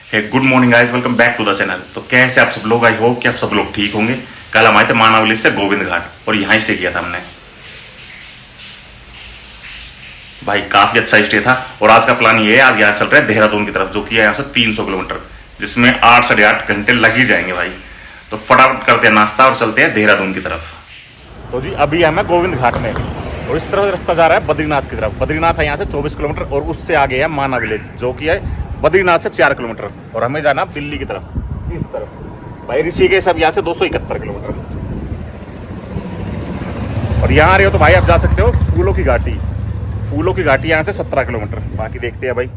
Good morning guys, welcome back to the channel. तो कैसे आप सब लोग, आई होप कि आप सब लोग ठीक होंगे। कल हम आए थे मानावली से गोविंद घाट और यहाँ स्टे किया था हमने। भाई काफी अच्छा स्टे था। और आज का प्लान ये है, आज यहाँ चल रहे हैं देहरादून की तरफ, जो कि है यहाँ से 300 किलोमीटर, जिसमें 8 साढ़े 8 घंटे लग ही जाएंगे भाई। तो फटाफट करते हैं नाश्ता और चलते हैं देहरादून की तरफ। तो जी अभी हम गोविंद घाट में और इस तरफ रास्ता जा रहा है बद्रीनाथ की तरफ। बद्रीनाथ है यहाँ से 24 किलोमीटर और उससे आगे है माना विलेज, जो कि है बद्रीनाथ से 4 किलोमीटर। और हमें जाना दिल्ली की तरफ, इस तरफ भाई ऋषिकेश। अब यहाँ से 271 किलोमीटर। और यहाँ आ रहे हो तो भाई आप जा सकते हो फूलों की घाटी। फूलों की घाटी यहाँ से 17 किलोमीटर। बाकी देखते हैं भाई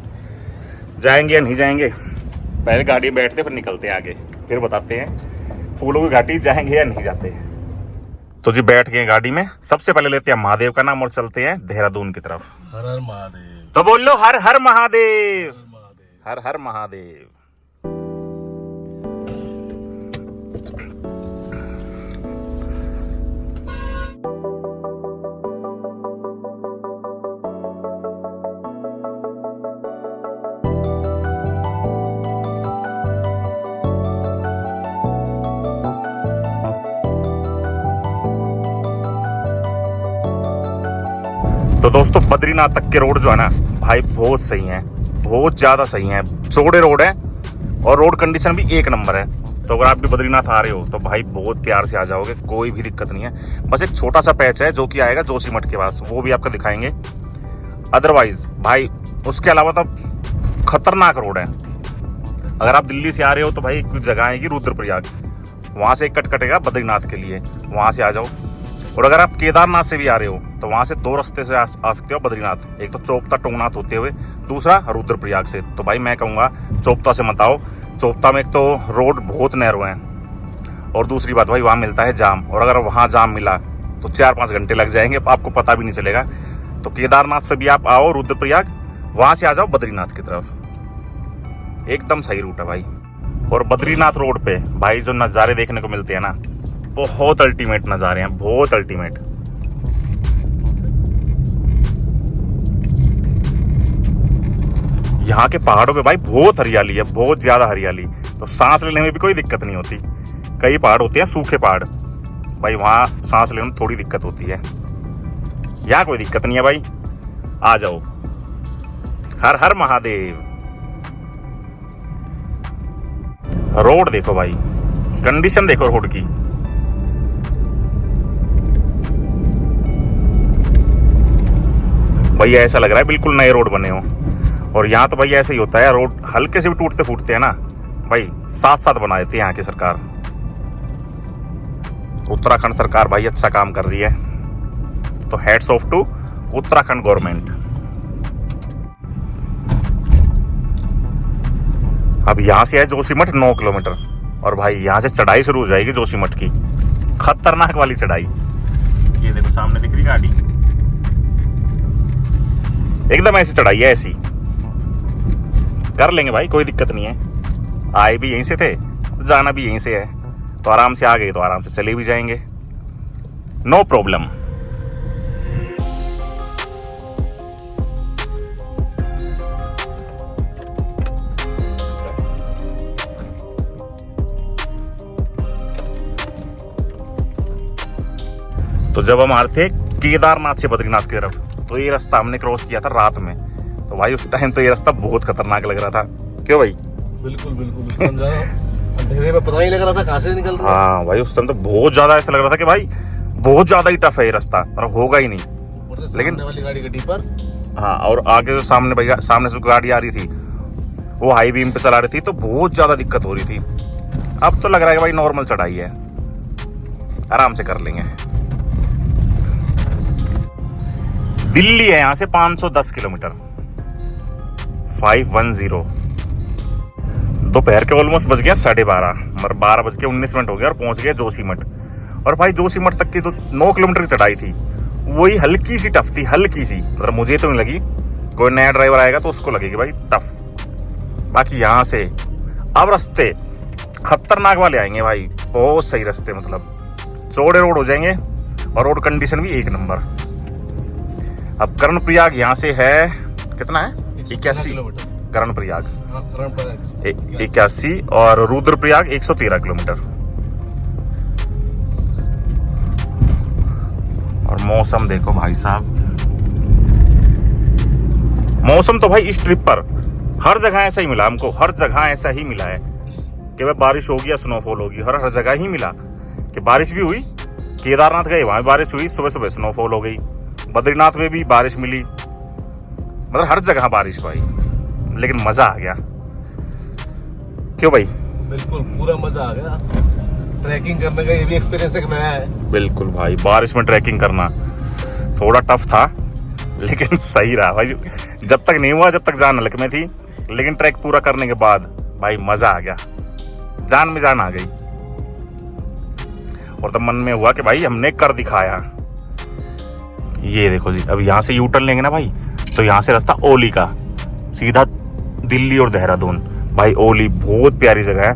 जाएंगे या नहीं जाएंगे। पहले गाड़ी में बैठते फिर निकलते हैं आगे, फिर बताते हैं फूलों की घाटी जाएंगे या नहीं जाते। तो जी बैठ गए गाड़ी में। सबसे पहले लेते हैं महादेव का नाम और चलते हैं देहरादून की तरफ। हर हर महादेव। तो बोल लो हर हर महादेव, हर हर महादेव। तो दोस्तों बद्रीनाथ तक के रोड जो है ना भाई बहुत सही है, बहुत ज़्यादा सही है। चौड़े रोड है और रोड कंडीशन भी एक नंबर है। तो अगर आप भी बद्रीनाथ आ रहे हो तो भाई बहुत प्यार से आ जाओगे, कोई भी दिक्कत नहीं है। बस एक छोटा सा पैच है जो कि आएगा जोशीमठ के पास, वो भी आपको दिखाएंगे। अदरवाइज भाई उसके अलावा तो खतरनाक रोड है। अगर आप दिल्ली से आ रहे हो तो भाई एक जगह आएगी रुद्रप्रयाग, वहाँ से एक कट कटेगा बद्रीनाथ के लिए, वहाँ से आ जाओ। और अगर आप केदारनाथ से भी आ रहे हो तो वहाँ से 2 रास्ते से आ सकते हो बद्रीनाथ। एक तो चोपता टुंगनाथ होते हुए, दूसरा रुद्रप्रयाग से। तो भाई मैं कहूँगा चोपता से मत आओ। चोपता में एक तो रोड बहुत नैरो है और दूसरी बात भाई वहाँ मिलता है जाम। और अगर वहाँ जाम मिला तो 4-5 घंटे लग जाएंगे, आपको पता भी नहीं चलेगा। तो केदारनाथ से भी आप आओ रुद्रप्रयाग, वहाँ से आ जाओ बद्रीनाथ की तरफ। एकदम सही रूट है भाई। और बद्रीनाथ रोड पे भाई जो नज़ारे देखने को मिलते हैं ना, बहुत अल्टीमेट नज़ारे हैं, बहुत अल्टीमेट। यहाँ के पहाड़ों पे भाई बहुत हरियाली है, बहुत ज्यादा हरियाली। तो सांस लेने में भी कोई दिक्कत नहीं होती। कई पहाड़ होते हैं सूखे पहाड़, भाई वहाँ सांस लेने में थोड़ी दिक्कत होती है। यहाँ कोई दिक्कत नहीं है भाई, आ जाओ। हर हर महादेव। रोड देखो भाई, कंडीशन देखो रोड की। भाई ऐसा लग रहा है बिल्कुल नए रोड बने हो। और यहाँ तो भाई ऐसे ही होता है, रोड हल्के से भी टूटते फूटते हैं ना भाई, साथ साथ बना देती है यहाँ की सरकार। उत्तराखंड सरकार भाई अच्छा काम कर रही है, तो heads off to Uttarakhand government. अब यहाँ से है जोशीमठ 9 किलोमीटर और भाई यहाँ से चढ़ाई शुरू हो जाएगी जोशीमठ की, खतरनाक वाली चढ़ाई। ये देखो सामने दिख रही गाड़ी, एकदम ऐसी चढ़ाई है, ऐसी कर लेंगे भाई, कोई दिक्कत नहीं है। आए भी यहीं से थे, जाना भी यहीं से है, तो आराम से आ गए तो आराम से चले भी जाएंगे, नो प्रॉब्लम। तो जब हम आ रहे थे केदारनाथ से बद्रीनाथ की तरफ, तो ये रास्ता हमने क्रॉस किया था रात में। तो भाई उस टाइम तो ये रास्ता बहुत खतरनाक लग रहा था, क्यों भाई? बिल्कुल बिल्कुल। अंधेरे में पता नहीं लग रहा था कहाँ से निकल रहा है। हाँ भाई उस टाइम तो बहुत ज्यादा ऐसा लग रहा था कि भाई बहुत ज्यादा ही टफ है ये रास्ता, और होगा ही नहीं। लेकिन वाली गाड़ी गड्डी पर, हाँ, और आगे जो सामने भैया सामने से गाड़ी आ रही थी वो हाई बीम पे चला रही थी, तो बहुत ज्यादा दिक्कत हो रही थी। अब तो लग रहा है कि भाई नॉर्मल चढ़ाई है, आराम से कर लेंगे। दिल्ली है यहाँ से 510 किलोमीटर, 510। दोपहर के ऑलमोस्ट बज गया 12:30, मतलब 12:19 हो गया और पहुंच गया जोशीमठ। और भाई जोशीमठ तक की तो 9 किलोमीटर की चढ़ाई थी, वही हल्की सी टफ थी, हल्की सी। मतलब मुझे तो नहीं लगी, कोई नया ड्राइवर आएगा तो उसको लगेगी भाई टफ। बाकी यहाँ से अब रास्ते खतरनाक वाले आएंगे भाई, बहुत सही रास्ते, मतलब चौड़े रोड हो जाएंगे और रोड कंडीशन भी एक नंबर। अब कर्णप्रयाग यहाँ से है कितना है, 81 कर्णप्रयाग हाँ, कर्णप्रयाग 81 और रुद्रप्रयाग 113 किलोमीटर। और मौसम देखो भाई साहब, मौसम तो भाई इस ट्रिप पर हर जगह ऐसा ही मिला हमको, हर जगह ऐसा ही मिला है कि वह बारिश होगी या स्नोफॉल होगी, हर जगह ही मिला कि बारिश भी हुई। केदारनाथ गए वहां बारिश हुई, सुबह सुबह स्नोफॉल हो गई, बद्रीनाथ में भी बारिश मिली, मतलब हर जगह बारिश भाई, लेकिन मजा आ गया। क्यों भाई? बिल्कुल पूरा मजा आ गया। ट्रैकिंग करने का ये भी एक्सपीरियंस एक नया है। बिल्कुल भाई, बारिश में ट्रैकिंग करना थोड़ा टफ था लेकिन सही रहा भाई। जब तक नहीं हुआ, जब तक जान हलक में थी, लेकिन ट्रैक पूरा करने के बाद भाई मजा आ गया, जान में जान आ गई। और तब मन में हुआ कि भाई हमने कर दिखाया। ये देखो जी, अब यहाँ से यू टर्न लेंगे ना भाई, तो यहाँ से रास्ता ओली का सीधा दिल्ली और देहरादून। भाई ओली बहुत प्यारी जगह है,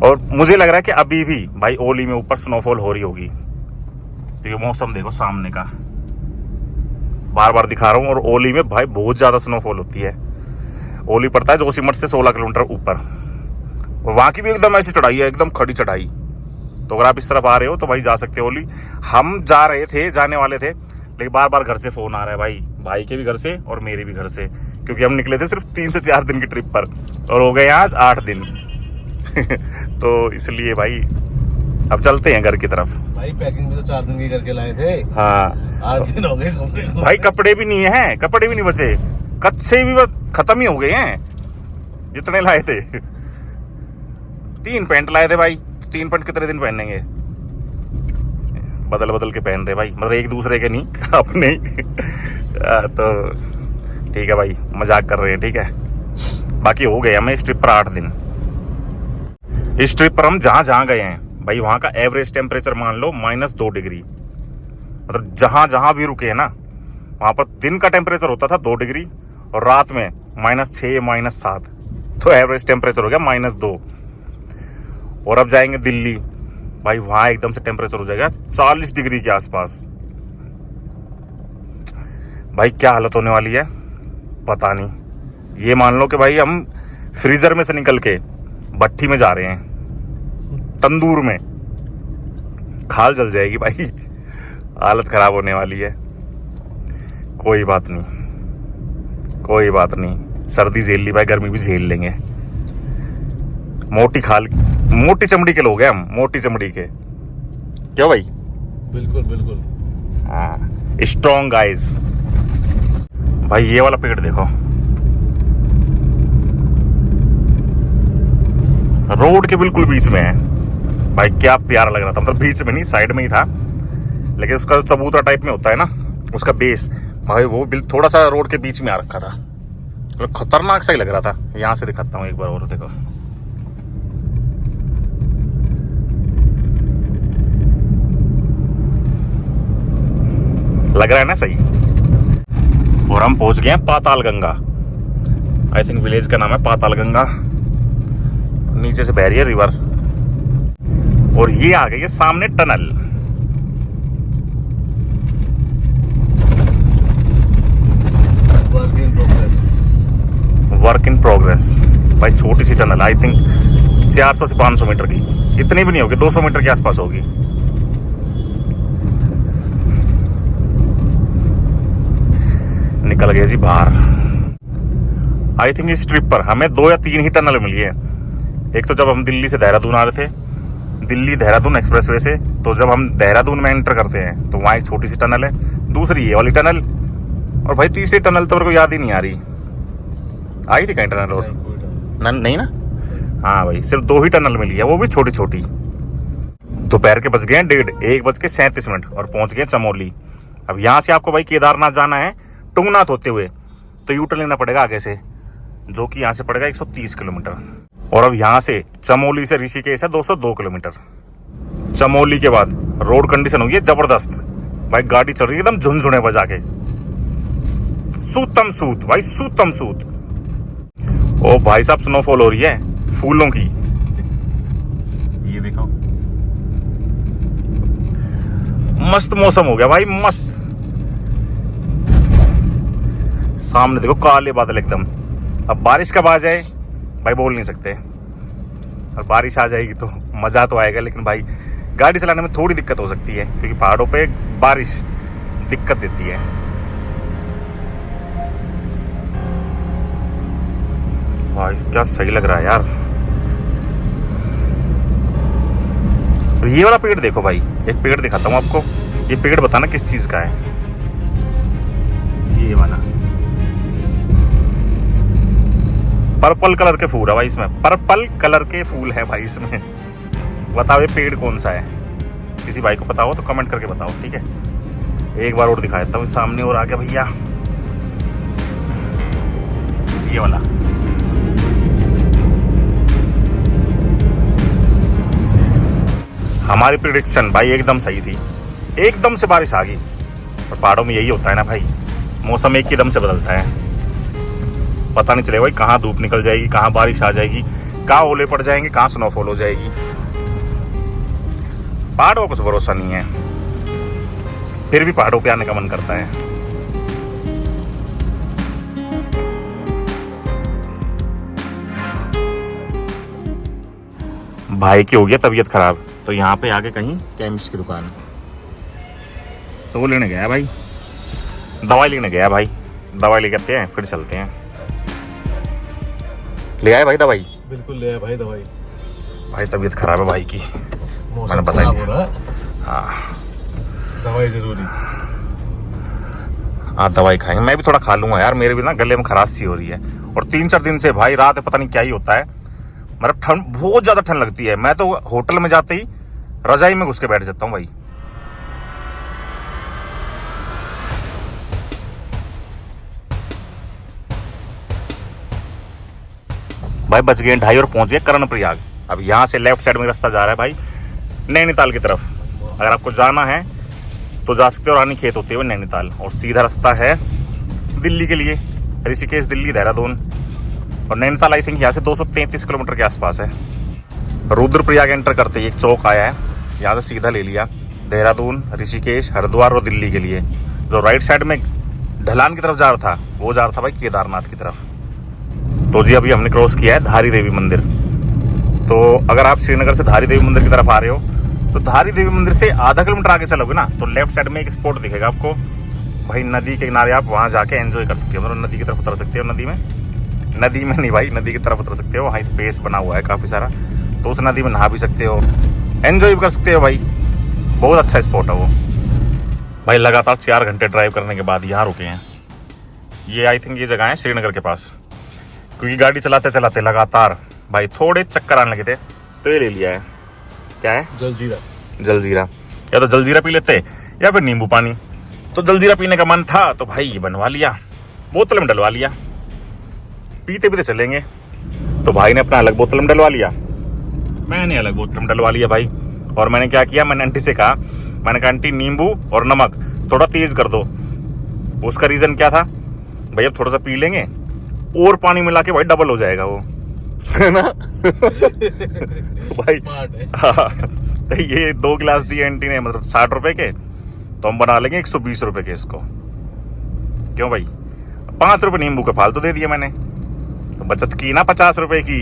और मुझे लग रहा है कि अभी भी भाई ओली में ऊपर स्नोफॉल हो रही होगी। तो ये मौसम देखो सामने का, बार बार दिखा रहा हूँ। और ओली में भाई बहुत ज्यादा स्नोफॉल होती है। ओली पड़ता है जोशीमठ से 16 किलोमीटर ऊपर, और वहां की भी एकदम ऐसी चढ़ाई है, एकदम खड़ी चढ़ाई। तो अगर आप इस तरफ आ रहे हो तो भाई जा सकते हो ओली। हम जा रहे थे, जाने वाले थे, लेकिन बार बार घर से फोन आ रहा है भाई के भी घर से और मेरे भी घर से, क्योंकि हम निकले थे सिर्फ 3 से 4 दिन की ट्रिप पर और हो गए आज 8 दिन तो इसलिए भाई अब चलते हैं घर की तरफ। भाई पैकिंग भी तो 4 दिन की करके लाए थे। हाँ 8 दिन हो गए घूमते घूमते। भाई कपड़े भी नहीं है, कपड़े भी नहीं बचे, कच्चे भी बस खत्म ही हो गए हैं जितने लाए थे। 3 पैंट लाए थे भाई, 3 पैंट कितने दिन पहनेंगे, बदल बदल के पहन रहे भाई, मतलब एक दूसरे के नहीं अपने ही तो ठीक है भाई, मजाक कर रहे हैं, ठीक है। बाकी हो गए हमें इस ट्रिप पर 8 दिन। इस ट्रिप पर हम जहां जहां गए हैं भाई, वहां का एवरेज टेम्परेचर मान लो -2 डिग्री। मतलब जहां जहां भी रुके हैं ना, वहां पर दिन का टेम्परेचर होता था 2 डिग्री और रात में -6 -7, तो एवरेज टेम्परेचर हो गया -2। और अब जाएंगे दिल्ली भाई, वहां एकदम से टेम्परेचर हो जाएगा 40 डिग्री के आसपास। भाई क्या हालत होने वाली है पता नहीं। ये मान लो कि भाई हम फ्रीजर में से निकल के भट्टी में जा रहे हैं, तंदूर में, खाल जल जाएगी भाई, हालत खराब होने वाली है। कोई बात नहीं, कोई बात नहीं, सर्दी झेल ली भाई, गर्मी भी झेल लेंगे। मोटी चमड़ी के लोग हैं हम, मोटी चमड़ी के। क्यों भाई? बिल्कुल बिल्कुल, हाँ, स्ट्रॉन्ग गाइज। भाई ये वाला पेड़ देखो, रोड के बिल्कुल बीच में है भाई, क्या प्यारा लग रहा था। मतलब बीच में नहीं, साइड में ही था, लेकिन उसका जो चबूतरा टाइप में होता है ना, उसका बेस भाई वो थोड़ा सा रोड के बीच में आ रखा था, मतलब खतरनाक सा ही लग रहा था। यहां से दिखाता हूँ एक बार और, देखो लग रहा है ना सही। और हम पहुंच गए हैं पाताल गंगा, आई थिंक विलेज का नाम है पाताल गंगा। नीचे से बह रही है रिवर, और ये आ गई है सामने टनल। वर्क इन प्रोग्रेस भाई, छोटी सी टनल, आई थिंक 400 से 500 मीटर की, इतनी भी नहीं होगी, 200 मीटर के आसपास होगी। निकल गए जी बाहर। आई थिंक इस ट्रिप पर हमें 2 या 3 ही टनल मिली है। एक तो जब हम दिल्ली से देहरादून आ रहे थे, दिल्ली देहरादून एक्सप्रेसवे से, तो जब हम देहरादून में एंटर करते हैं तो वहाँ एक छोटी सी टनल है, दूसरी ये वाली टनल, और भाई तीसरी टनल तो मेरे को याद ही नहीं आ रही। आई थी कहीं टनल और नहीं ना? हाँ भाई, सिर्फ 2 ही टनल मिली है, वो भी छोटी छोटी। दोपहर के बज गए हैं 1:37 और पहुंच गए चमोली। अब यहाँ से आपको भाई केदारनाथ जाना है टुंगनाथ होते हुए, तो यू टर्न लेना पड़ेगा आगे से, जो कि यहाँ से पड़ेगा 130 किलोमीटर। और अब यहाँ से चमोली से ऋषिकेश है 202 किलोमीटर। चमोली के बाद रोड कंडीशन हुई है जबरदस्त भाई, गाड़ी चल रही है एकदम झुनझुने बजा के, सूतम सूत भाई, सूतम सूत। ओ भाई साहब, स्नोफॉल हो रही है फूलों की, ये देखो, मस्त मौसम हो गया भाई, मस्त। सामने देखो काले बादल एकदम, अब बारिश कब आ जाए भाई बोल नहीं सकते, और बारिश आ जाएगी तो मज़ा तो आएगा, लेकिन भाई गाड़ी चलाने में थोड़ी दिक्कत हो सकती है क्योंकि पहाड़ों पे बारिश दिक्कत देती है। भाई क्या सही लग रहा है यार। और ये वाला पेड़ देखो भाई, एक पेड़ दिखाता हूँ आपको, ये पेड़ बताना किस चीज़ का है। ये वाला पर्पल कलर के फूल है भाई इसमें, पर्पल कलर के फूल है भाई इसमें। बताओ ये पेड़ कौन सा है, किसी भाई को पता हो तो कमेंट करके बताओ, ठीक है। एक बार और दिखा देता हूँ, सामने और आ गया भैया, ये वाला। हमारी प्रिडिक्शन भाई एकदम सही थी, एकदम से बारिश आ गई। और पहाड़ों में यही होता है ना भाई, मौसम एक ही दम से बदलता है, पता नहीं चलेगा भाई कहाँ धूप निकल जाएगी, कहाँ बारिश आ जाएगी, कहाँ ओले पड़ जाएंगे, कहाँ स्नोफॉल हो जाएगी। पहाड़ों का कुछ भरोसा नहीं है, फिर भी पहाड़ों पे आने का मन करता है। भाई की हो गया तबीयत खराब, तो यहाँ पे आके कहीं केमिस्ट की दुकान, तो वो लेने गया भाई, दवाई लेने गया भाई, दवाई लेके आते हैं फिर चलते हैं। ले आए भाई दवाई? बिल्कुल ले आए भाई दवाई। भाई तबीयत खराब है भाई की, मैंने मौसम बताया खराब हो रहा है, हाँ दवाई जरूरी। हाँ दवाई खाएंगे, मैं भी थोड़ा खा लूंगा यार, मेरे भी ना गले में खराश सी हो रही है। और 3-4 दिन से भाई रात पता नहीं क्या ही होता है, मतलब ठंड, बहुत ज्यादा ठंड लगती है। मैं तो होटल में जाते ही रजाई में घुस के बैठ जाता हूँ भाई। भाई बच गए 2:30 और पहुंच गए कर्णप्रयाग। अब यहाँ से लेफ्ट साइड में रास्ता जा रहा है भाई नैनीताल की तरफ। अगर आपको जाना है तो जा सकते हो रानी खेत होते हुए नैनीताल, और सीधा रास्ता है दिल्ली के लिए, ऋषिकेश, दिल्ली, देहरादून। और नैनीताल आई थिंक यहाँ से 233 किलोमीटर के आसपास है। रुद्रप्रयाग एंटर करते ही एक चौक आया है, यहाँ से सीधा ले लिया देहरादून, ऋषिकेश, हरिद्वार और दिल्ली के लिए। जो राइट साइड में ढलान की तरफ जा रहा था वो जा रहा था भाई केदारनाथ की तरफ। तो जी अभी हमने क्रॉस किया है धारी देवी मंदिर। तो अगर आप श्रीनगर से धारी देवी मंदिर की तरफ आ रहे हो तो धारी देवी मंदिर से आधा किलोमीटर आगे चलोगे ना तो लेफ्ट साइड में एक स्पॉट दिखेगा आपको भाई, नदी के किनारे। आप वहाँ जाके एंजॉय कर सकते हो, मतलब नदी की तरफ उतर सकते हो। नदी में नहीं भाई, नदी की तरफ उतर सकते हो, वहाँ स्पेस बना हुआ है काफ़ी सारा, तो उस नदी में नहा भी सकते हो, एंजॉय भी कर सकते हो भाई। बहुत अच्छा स्पॉट है वो भाई। लगातार 4 घंटे ड्राइव करने के बाद यहाँ रुके हैं। ये आई थिंक ये जगह है श्रीनगर के पास, क्योंकि गाड़ी चलाते चलाते लगातार भाई थोड़े चक्कर आने लगे थे, तो ये ले लिया है। क्या है? जलजीरा। या तो जलजीरा पी लेते या फिर नींबू पानी। तो जलजीरा पीने का मन था तो भाई ये बनवा लिया, बोतल में डलवा लिया, पीते पीते चलेंगे। तो भाई ने अपना अलग बोतल में डलवा लिया, मैंने अलग बोतल में डलवा लिया भाई। और मैंने क्या किया, मैंने आंटी से कहा, मैंने कहा आंटी नींबू और नमक थोड़ा तेज कर दो। उसका रीजन क्या था, भैया थोड़ा सा पी लेंगे और पानी मिला के भाई डबल हो जाएगा वो, है ना। भाई हाँ, तो ये 2 गिलास दिए आंटी ने, मतलब 60 रुपए के, तो हम बना लेंगे 120 रुपए के इसको। क्यों भाई, 5 रुपए नींबू के फालतू दे दिए मैंने, तो बचत की ना 50 रुपए की,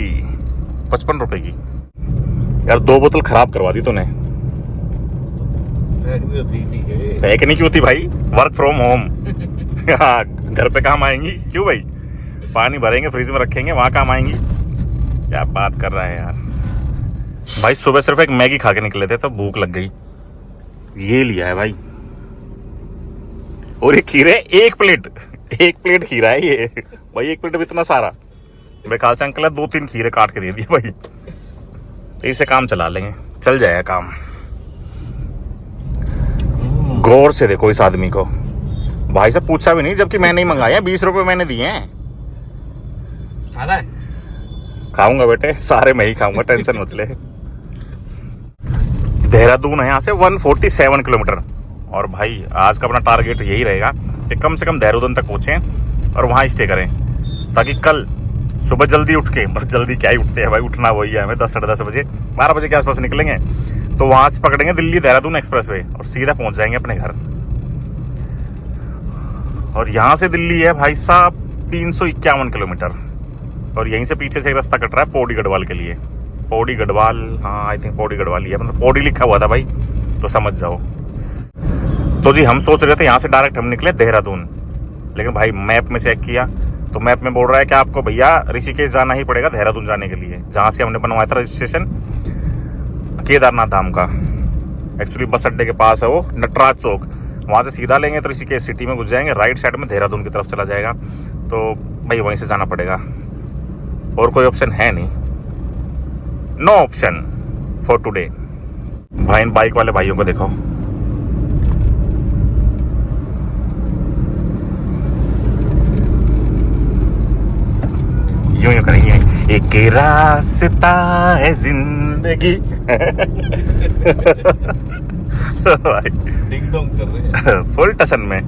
55 रुपए की। यार 2 बोतल खराब करवा दी तूने। फेंकनी क्यों थी भाई, वर्क फ्रॉम होम। हाँ घर पे काम आएंगी क्यों भाई, पानी भरेंगे फ्रिज में रखेंगे, वहां काम आएंगी। क्या बात कर रहा है यार भाई। सुबह सिर्फ एक मैगी खा के निकले थे तो भूख लग गई, ये लिया है भाई। और ये खीरे 1 प्लेट खीरा है ये भाई। 1 प्लेट में इतना सारा, मेरे ख्याल से अंकल ने 2-3 खीरे काट के दे दिए भाई। तो इससे काम चला लेंगे, चल जाएगा काम। गौर से देखो इस आदमी को, भाई से पूछा भी नहीं, जबकि मैंने ही मंगाया, 20 रुपए मैंने दिए हैं। खाना है? खाऊंगा बेटे, सारे मैं ही खाऊंगा, टेंशन मत ले। देहरादून है यहाँ से 147 किलोमीटर। और भाई आज का अपना टारगेट यही रहेगा कि कम से कम देहरादून तक पहुंचें और वहाँ स्टे करें, ताकि कल सुबह जल्दी उठ के, बस जल्दी क्या ही उठते हैं भाई, उठना वही है हमें, 10 साढ़े 10 बजे, 12 बजे के आसपास निकलेंगे। तो वहाँ से पकड़ेंगे दिल्ली देहरादून एक्सप्रेसवे और सीधा पहुँच जाएंगे अपने घर। और यहाँ से दिल्ली है भाई साहब 351 किलोमीटर। और यहीं से पीछे से एक रास्ता कट रहा है पौड़ी गढ़वाल के लिए। पौड़ी गढ़वाल, हाँ आई थिंक पौड़ी गढ़वाल ही है, मतलब पौड़ी लिखा हुआ था भाई, तो समझ जाओ। तो जी हम सोच रहे थे यहाँ से डायरेक्ट हम निकले देहरादून, लेकिन भाई मैप में चेक किया तो मैप में बोल रहा है कि आपको भैया ऋषिकेश जाना ही पड़ेगा देहरादून जाने के लिए, जहाँ से हमने बनवाया था रजिस्ट्रेशन केदारनाथ धाम का। एक्चुअली बस अड्डे के पास है वो, नटराज चौक, वहाँ से सीधा लेंगे तो ऋषिकेश सिटी में घुस जाएंगे, राइट साइड में देहरादून की तरफ चला जाएगा, तो भाई वहीं से जाना पड़ेगा, और कोई ऑप्शन है नहीं, नो ऑप्शन फॉर टुडे। भाई इन बाइक वाले भाइयों को देखो, यूं यूं करेंगे, एक रास्ता है जिंदगी। भाई डिंग डोंग कर रहे हैं फुल टसन में,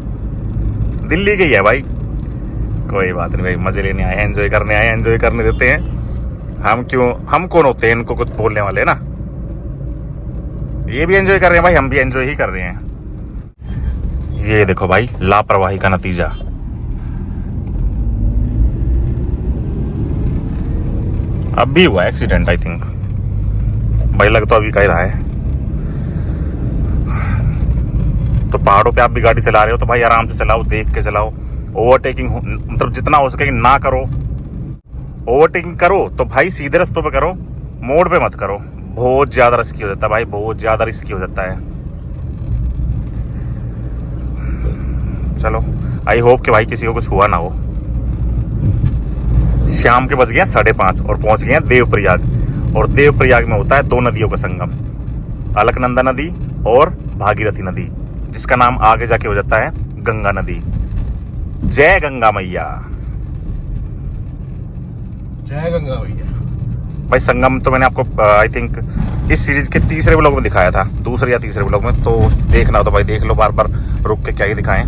दिल्ली के ही है भाई, कोई बात नहीं भाई, मजे लेने आए हैं, एंजॉय करने आए हैं, एंजॉय करने देते हैं। हम कौन होते हैं इनको कुछ बोलने वाले ना, ये भी एंजॉय कर रहे हैं भाई, हम भी एंजॉय ही कर रहे हैं। ये देखो भाई लापरवाही का नतीजा। अब भी हुआ एक्सीडेंट आई थिंक, भाई लग तो अभी का ही रहा है। तो पहाड़ों पे आप भी गाड़ी चला रहे हो तो भाई आराम से चलाओ, देख के चलाओ, ओवरटेकिंग मतलब जितना हो सके ना करो। ओवरटेकिंग करो तो भाई सीधे रास्तों पे करो, मोड़ पे मत करो, बहुत ज्यादा रिस्की हो जाता है भाई, बहुत ज्यादा रिस्की हो जाता है। चलो आई होप कि भाई किसी को कुछ हुआ ना हो। शाम के बज गए 5:30 और पहुंच गए हैं देवप्रयाग, और देवप्रयाग में होता है दो नदियों का संगम, अलकनंदा नदी और भागीरथी नदी, जिसका नाम आगे जाके हो जाता है गंगा नदी। जय गंगा मैया, जय गंगा भैया। भाई संगम तो मैंने आपको आई थिंक इस सीरीज के तीसरे व्लॉग में दिखाया था, दूसरे या तीसरे व्लॉग में, तो देखना हो तो भाई देख लो, बार बार रुक के क्या ही दिखाएं।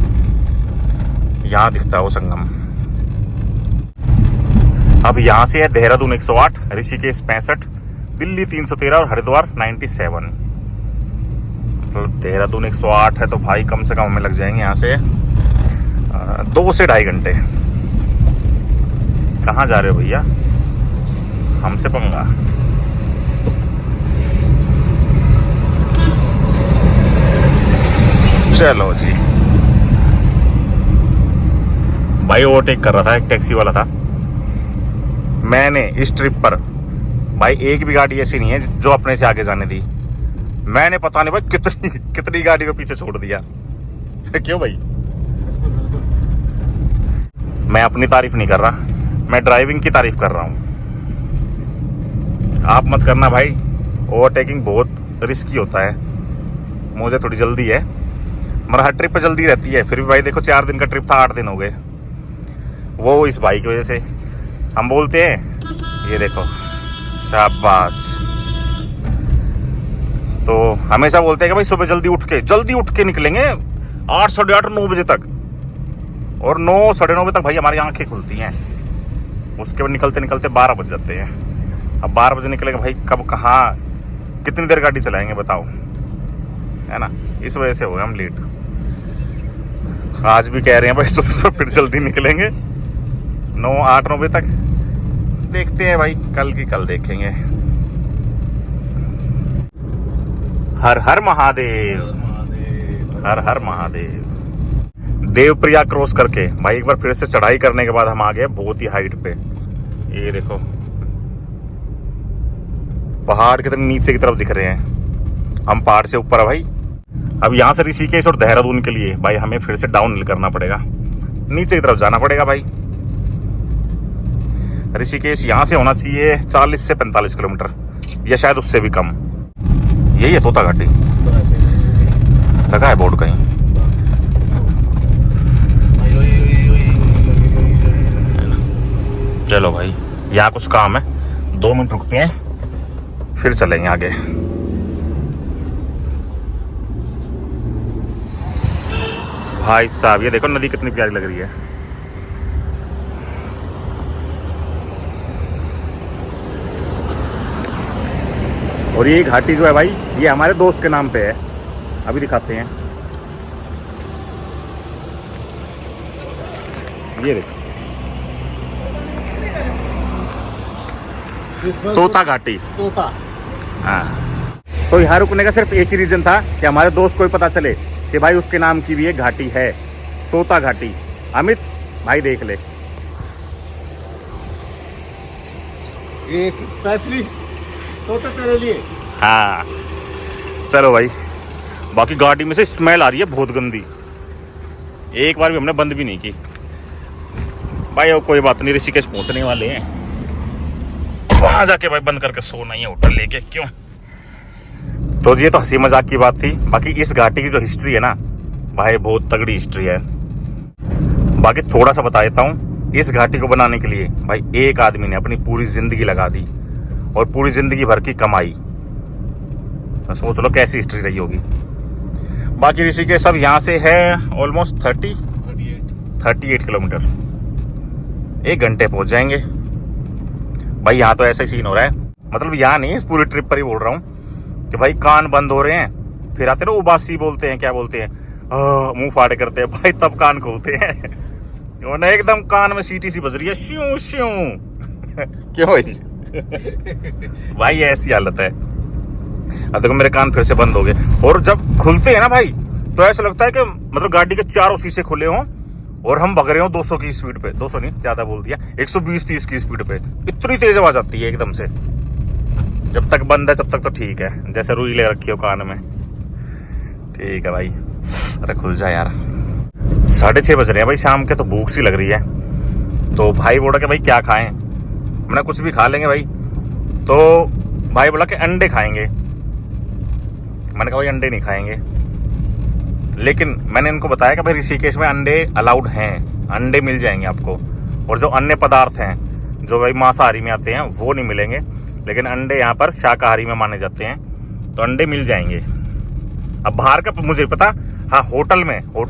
यहाँ दिखता है वो संगम। अब यहाँ से है देहरादून 108, ऋषिकेश 65, दिल्ली 313 और हरिद्वार 97। मतलब देहरादून 108 है तो भाई कम से कम हमें लग जाएंगे यहाँ से 2 से 2.5 घंटे। कहाँ जा रहे हो भैया, हमसे पंगा। चलो जी, भाई ओवरटेक कर रहा था, एक टैक्सी वाला था। मैंने इस ट्रिप पर भाई एक भी गाड़ी ऐसी नहीं है जो अपने से आगे जाने दी। मैंने पता नहीं भाई कितनी गाड़ी को पीछे छोड़ दिया। क्यों भाई, मैं अपनी तारीफ नहीं कर रहा, मैं ड्राइविंग की तारीफ कर रहा हूं। आप मत करना भाई, ओवरटेकिंग बहुत रिस्की होता है। मुझे थोड़ी जल्दी है, मगर हर ट्रिप पे जल्दी रहती है, फिर भी भाई देखो 4 दिन का ट्रिप था, 8 दिन हो गए, वो इस भाई की वजह से। हम बोलते हैं ये देखो, शाबाश। तो हमेशा बोलते हैं कि भाई सुबह जल्दी उठ के निकलेंगे 8, 8:30, 9 बजे तक, और 9, 9:30 बजे तक भाई हमारी आंखें खुलती हैं। उसके बाद निकलते निकलते 12 बज जाते हैं। अब 12 बजे निकलेंगे भाई, कब कहाँ कितनी देर गाड़ी चलाएंगे बताओ, है ना, इस वजह से हो गए हम लेट। आज भी कह रहे हैं भाई सुबह फिर जल्दी निकलेंगे 9, 8, 9 बजे तक। देखते हैं भाई, कल की कल देखेंगे। हर हर महादेव, हर हर महादेव। देवप्रयाग क्रॉस करके भाई एक बार फिर से चढ़ाई करने के बाद हम आ गए बहुत ही हाइट पे। ये देखो पहाड़ कितने नीचे की तरफ दिख रहे हैं, हम पहाड़ से ऊपर है भाई। अब यहाँ से ऋषिकेश और देहरादून के लिए भाई हमें फिर से डाउन हिल करना पड़ेगा, नीचे की तरफ जाना पड़ेगा भाई। ऋषिकेश यहाँ से होना चाहिए 40 से 45 किलोमीटर, या शायद उससे भी कम। यही है तोता घाटी, लगा है बोर्ड कहीं। चलो भाई यहाँ कुछ काम है, 2 मिनट रुकते हैं फिर चलेंगे आगे। भाई साहब ये देखो नदी कितनी प्यारी लग रही है। और ये घाटी जो है भाई ये हमारे दोस्त के नाम पे है, अभी दिखाते हैं। ये देखो तोता घाटी। तोता। हाँ, तो यहाँ रुकने का सिर्फ एक ही रीजन था कि हमारे दोस्त को ही पता चले कि भाई उसके नाम की भी एक घाटी है, तोता घाटी। अमित भाई देख ले, ये स्पेशली तोता तेरे लिए। हाँ चलो भाई। बाकी गाड़ी में से स्मेल आ रही है बहुत गंदी, एक बार भी हमने बंद भी नहीं की भाई। और कोई बात नहीं, ऋषिकेश पहुंचने वाले हैं, वहां जाके भाई बंद करके सोना ही है होटल लेके, क्यों। तो ये तो हंसी मजाक की बात थी। बाकी इस घाटी की जो हिस्ट्री है ना भाई, बहुत तगड़ी हिस्ट्री है। बाकी थोड़ा सा बता देता हूँ, इस घाटी को बनाने के लिए भाई एक आदमी ने अपनी पूरी जिंदगी लगा दी और पूरी जिंदगी भर की कमाई। तो सोच लो कैसी हिस्ट्री रही होगी। बाकी ऋषिकेश सब यहाँ से है ऑलमोस्ट 38 किलोमीटर, 1 घंटे पहुंच जाएंगे भाई। यहाँ तो ऐसा ही सीन हो रहा है, मतलब यहाँ नहीं, इस पूरी ट्रिप पर ही बोल रहा हूँ कि भाई कान बंद हो रहे हैं, फिर आते ना उबासी बोलते हैं, क्या बोलते हैं, मुंह फाड़े करते हैं भाई, तब कान खोलते हैं वो ना एकदम कान में सीटी सी बज रही है, श्यूं श्यूं क्यों भाई ऐसी हालत है। अब देखो मेरे कान फिर से बंद हो गए, और जब खुलते हैं ना भाई तो ऐसा लगता है कि मतलब गाड़ी के चारों शीशे खुले हों और हम भग रहे हो 200 की स्पीड पे, 200 नहीं ज्यादा बोल दिया, 120-30 की स्पीड पे। इतनी तेज आवाज आती है एकदम से। जब तक बंद है तब तक तो ठीक है, जैसे रुई ले रखी हो कान में, ठीक है भाई। अरे खुल जा यार। 6:30 बज रहे हैं भाई शाम के, तो भूख सी लग रही है। तो भाई बोला कि भाई क्या खाएं, हमने कुछ भी खा लेंगे भाई। तो भाई बोला कि अंडे खाएंगे। मैंने कहा भाई अंडे नहीं खाएंगे, लेकिन मैंने इनको बताया कि भाई ऋषिकेश में अंडे अलाउड हैं, अंडे मिल जाएंगे आपको, और जो अन्य पदार्थ हैं जो भाई मांसाहारी में आते हैं वो नहीं मिलेंगे, लेकिन अंडे यहाँ पर शाकाहारी में माने जाते हैं, तो अंडे मिल जाएंगे। अब बाहर का मुझे पता, हाँ होटल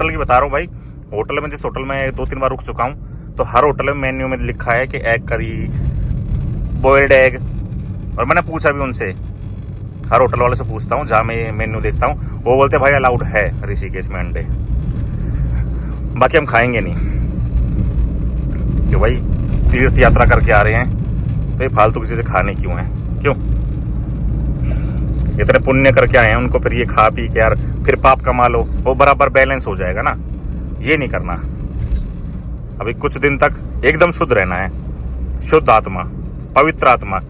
की बता रहा हूँ भाई। होटल में, जिस होटल में 2-3 बार रुक चुका हूँ, तो हर होटल में मेन्यू में लिखा है कि एग करी, बॉइल्ड एग। और मैंने पूछा भी उनसे, हर होटल वाले से पूछता हूँ जहाँ मैं मेन्यू देखता हूँ, वो बोलते भाई अलाउड है ऋषिकेश में अंडे। बाकी हम खाएंगे नहीं, कि भाई तीर्थ यात्रा करके आ रहे हैं, तो ये फालतू की चीजें खाने क्यों हैं, क्यों। इतने पुण्य करके आए हैं, उनको फिर ये खा पी के यार फिर पाप कमा लो, वो बराबर बैलेंस हो जाएगा ना, ये नहीं करना। अभी कुछ दिन तक एकदम शुद्ध रहना है, शुद्ध आत्मा, पवित्र आत्मा।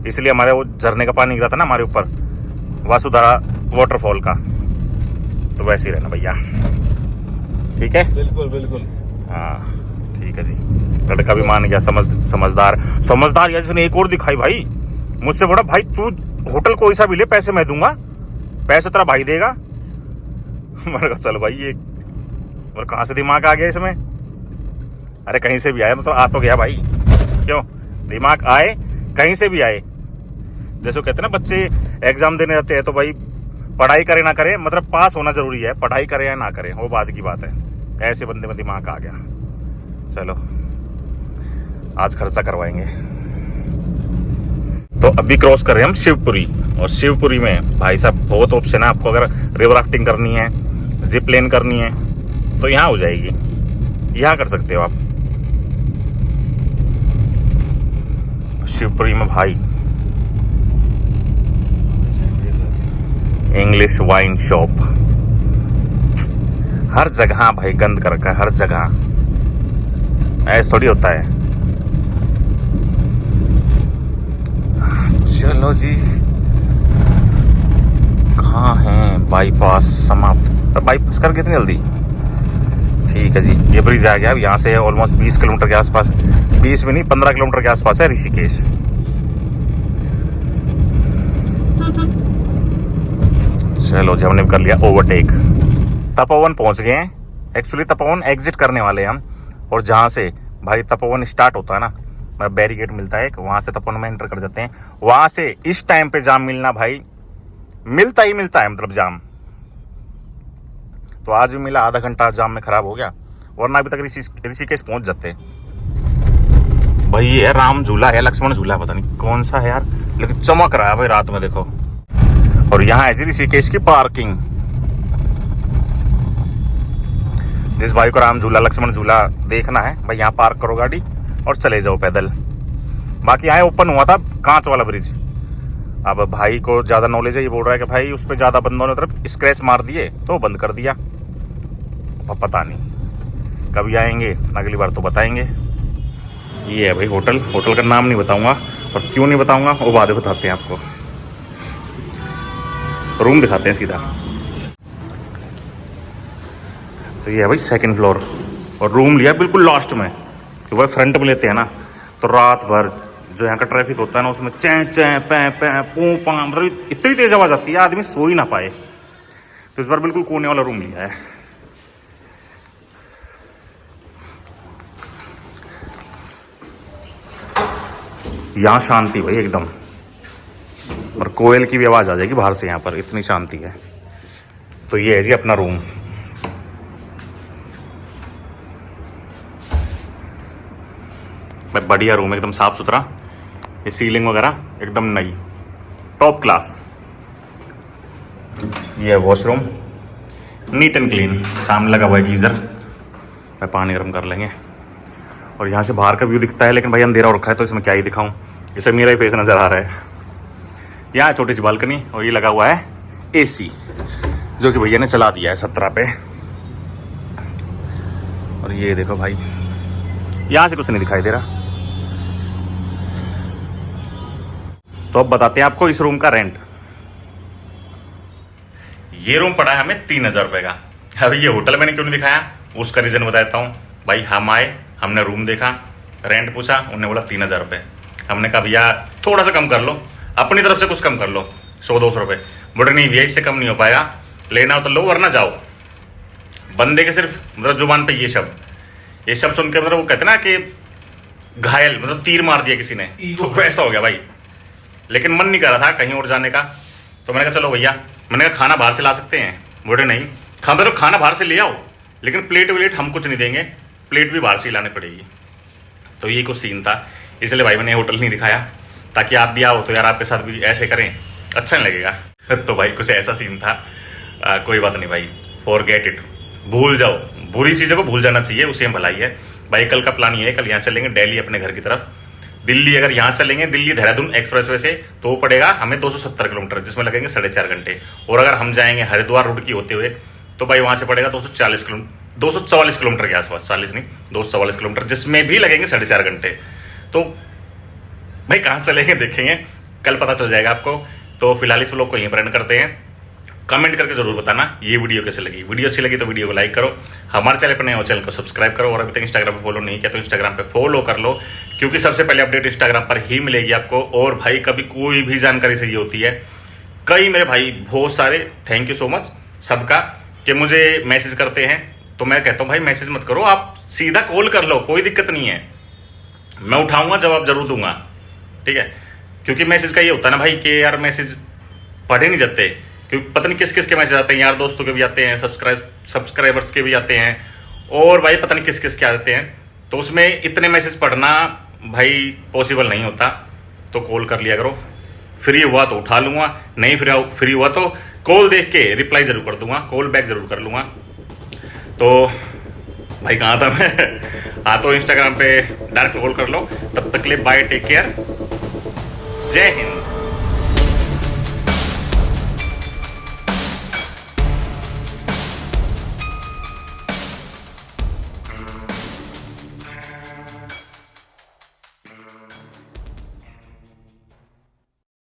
इसलिए हमारे वो झरने का पानी गिरा था ना हमारे ऊपर, वासुधारा वाटरफॉल का, तो वैसे ही रहना भैया, ठीक है। बिल्कुल बिल्कुल, हाँ ठीक है जी। लड़का भी मान गया, समझदार यार। जिसने एक और दिखाई भाई, मुझसे बड़ा भाई तू होटल कोई सा भी ले, पैसे मैं दूंगा, पैसे तेरा भाई देगा। मैंने कहा चल भाई, ये और कहाँ से दिमाग आ गया इसमें। अरे कहीं से भी आए, मतलब आ तो गया भाई, क्यों दिमाग आए कहीं से भी आए। जैसे कहते हैं ना बच्चे एग्जाम देने जाते हैं, तो भाई पढ़ाई करे ना करे, मतलब पास होना जरूरी है, पढ़ाई करे या ना करे वो बात की बात है। ऐसे बंदे में दिमाग आ गया। चलो आज खर्चा करवाएंगे। तो अभी क्रॉस कर रहे हैं हम शिवपुरी, और शिवपुरी में भाई साहब बहुत ऑप्शन है आपको। अगर रिवर राफ्टिंग करनी है, जिप लाइन करनी है, तो यहाँ हो जाएगी, यहाँ कर सकते हो आप शिवपुरी में भाई। इंग्लिश वाइन शॉप हर जगह भाई, गंद कर रखा है हर जगह, ऐसा थोड़ी होता है। चलो जी, कहाँ है बाईपास समाप्त। बाईपास कर कितनी जल्दी, ठीक है जी। ये ब्रिज आ गया। अब यहाँ से ऑलमोस्ट 20 किलोमीटर के आसपास, 20 भी नहीं 15 किलोमीटर के आसपास है ऋषिकेश। चलो जी, हमने कर लिया ओवरटेक, तपोवन पहुंच गए हैं। एक्चुअली तपोवन एग्जिट करने वाले हैं हम, और जहाँ से भाई तपोवन स्टार्ट होता है ना, मतलब बैरिकेड मिलता है, वहां से तपोवन में एंटर कर जाते हैं। वहां से इस टाइम पे जाम मिलना भाई मिलता ही मिलता है, मतलब जाम तो आज भी मिला, आधा घंटा जाम में खराब हो गया, वरना अभी तक ऋषिकेश पहुंच जाते। भाई ये राम झूला है, लक्ष्मण झूला पता नहीं कौन सा है यार, लेकिन चमक रहा है भाई रात में, देखो। और यहाँ है जी ऋषिकेश की पार्किंग। जिस भाई को राम झूला, लक्ष्मण झूला देखना है भाई, यहाँ पार्क करो गाड़ी और चले जाओ पैदल। बाकी यहाँ ओपन हुआ था कांच वाला ब्रिज। अब भाई को ज़्यादा नॉलेज है, ये बोल रहा है कि भाई उस पर ज़्यादा बंदों ने तरफ स्क्रैच मार दिए तो बंद कर दिया। अब पता नहीं कभी आएंगे, अगली बार तो बताएंगे। ये है भाई होटल। होटल का नाम नहीं बताऊंगा, और क्यों नहीं बताऊंगा वो बाद में बताते हैं आपको। रूम दिखाते हैं सीधा। तो ये है भाई सेकंड फ्लोर, और रूम लिया बिल्कुल लास्ट में, तो भाई फ्रंट में लेते हैं ना तो रात भर जो यहाँ का ट्रैफिक होता है ना उसमें चैं चैं पै पै पू पा, मतलब इतनी तेज आवाज आती है आदमी सो ही ना पाए। तो इस बार बिल्कुल कोने वाला रूम लिया है। यहाँ शांति भाई एकदम, और कोयल की भी आवाज आ जाएगी बाहर से, यहाँ पर इतनी शांति है। तो ये है जी अपना रूम। भाई बढ़िया रूम, एकदम साफ सुथरा, ये सीलिंग वगैरह एकदम नई टॉप क्लास। ये है वॉशरूम, नीट एंड क्लीन, सामने लगा हुआ है गीजर, मैं पानी गर्म कर लेंगे। और यहाँ से बाहर का व्यू दिखता है, लेकिन भाई अंधेरा हो रखा है तो इसमें क्या ही दिखाऊं, इसे मेरा ही फेस नजर आ रहा है। यहाँ छोटी सी बालकनी, और ये लगा हुआ है एसी, जो कि भैया ने चला दिया है 17 पे। और ये देखो भाई, यहाँ से कुछ नहीं दिखाई दे रहा। तो अब बताते हैं आपको इस रूम का रेंट। ये रूम पड़ा है हमें 3000 रुपए का। अब ये होटल मैंने क्यों नहीं दिखाया, उसका रीजन बताता हूँ। भाई हम आए, हमने रूम देखा, रेंट पूछा, उन्होंने बोला 3000 रुपये। हमने कहा भैया थोड़ा सा कम कर लो, अपनी तरफ से कुछ कम कर लो, 100-200 रुपये। बोले नहीं भैया इससे कम नहीं हो पाएगा, लेना हो तो लो वरना जाओ। बंदे के सिर्फ मतलब जुबान पे ये शब्द सुन के मतलब वो कहते ना कि घायल, मतलब तीर मार दिया किसी ने, तो वैसा हो गया भाई। लेकिन मन नहीं कर रहा था कहीं और जाने का, तो मैंने कहा चलो भैया, मैंने कहा खाना बाहर से ला सकते हैं। बोले नहीं, तो खाना बाहर से ले आओ, लेकिन प्लेट व्लेट हम कुछ नहीं देंगे, प्लेट भी बाहर से ही लानी पड़ेगी। तो ये कुछ सीन था, इसलिए भाई मैंने होटल नहीं दिखाया, ताकि आप भी आओ तो यार आपके साथ भी ऐसे करें, अच्छा नहीं लगेगा। तो भाई कुछ ऐसा सीन था। कोई बात नहीं भाई, फॉरगेट इट, भूल जाओ, बुरी चीज़ों को भूल जाना चाहिए, उसी में भलाई है। भाई कल का प्लान ये है, कल यहाँ चलेंगे दिल्ली अपने घर की तरफ। दिल्ली अगर यहाँ चलेंगे दिल्ली देहरादून एक्सप्रेसवे से तो पड़ेगा हमें 270 किलोमीटर, जिसमें लगेंगे 4.5 घंटे। और अगर हम जाएंगे हरिद्वार रुड़की होते हुए तो भाई वहाँ से पड़ेगा 244 किलोमीटर के आसपास, 40 नहीं 244 किलोमीटर, जिसमें भी लगेंगे 4.5 घंटे। तो भाई कहाँ चलेंगे देखेंगे, कल पता चल जाएगा आपको। तो फिलहाल इस व्लॉग को यहीं पर एंड करते हैं। कमेंट करके जरूर बताना ये वीडियो कैसे लगी। वीडियो अच्छी लगी तो वीडियो को लाइक करो, हमारे चैनल पर नए हो चैनल को सब्सक्राइब करो, और अभी तक इंस्टाग्राम पे फॉलो नहीं किया तो इंस्टाग्राम पे फॉलो कर लो, क्योंकि सबसे पहले अपडेट इंस्टाग्राम पर ही मिलेगी आपको। और भाई कभी कोई भी जानकारी चाहिए होती है, कई मेरे भाई बहुत सारे, थैंक यू सो मच सबका, कि मुझे मैसेज करते हैं। तो मैं कहता हूँ भाई मैसेज मत करो, आप सीधा कॉल कर लो, कोई दिक्कत नहीं है, मैं उठाऊंगा, जवाब जरूर दूंगा, ठीक है। क्योंकि मैसेज का ये होता है ना भाई कि यार मैसेज पढ़े नहीं जाते, क्योंकि पता नहीं किस किस के मैसेज आते हैं, यार दोस्तों के भी आते हैं, सब्सक्राइबर्स के भी आते हैं, और भाई पता नहीं किस किस के आते हैं। तो उसमें इतने मैसेज पढ़ना भाई पॉसिबल नहीं होता। तो कॉल कर लिया करो, फ्री हुआ तो उठा लूंगा, नहीं फ्री हुआ तो कॉल देख के रिप्लाई जरूर कर दूंगा, कॉल बैक जरूर कर लूंगा। तो भाई कहाँ था मैं हाँ, तो इंस्टाग्राम पे डायरेक्ट कॉल कर लो। तब तक के लिए बाय, टेक केयर, जय हिंद।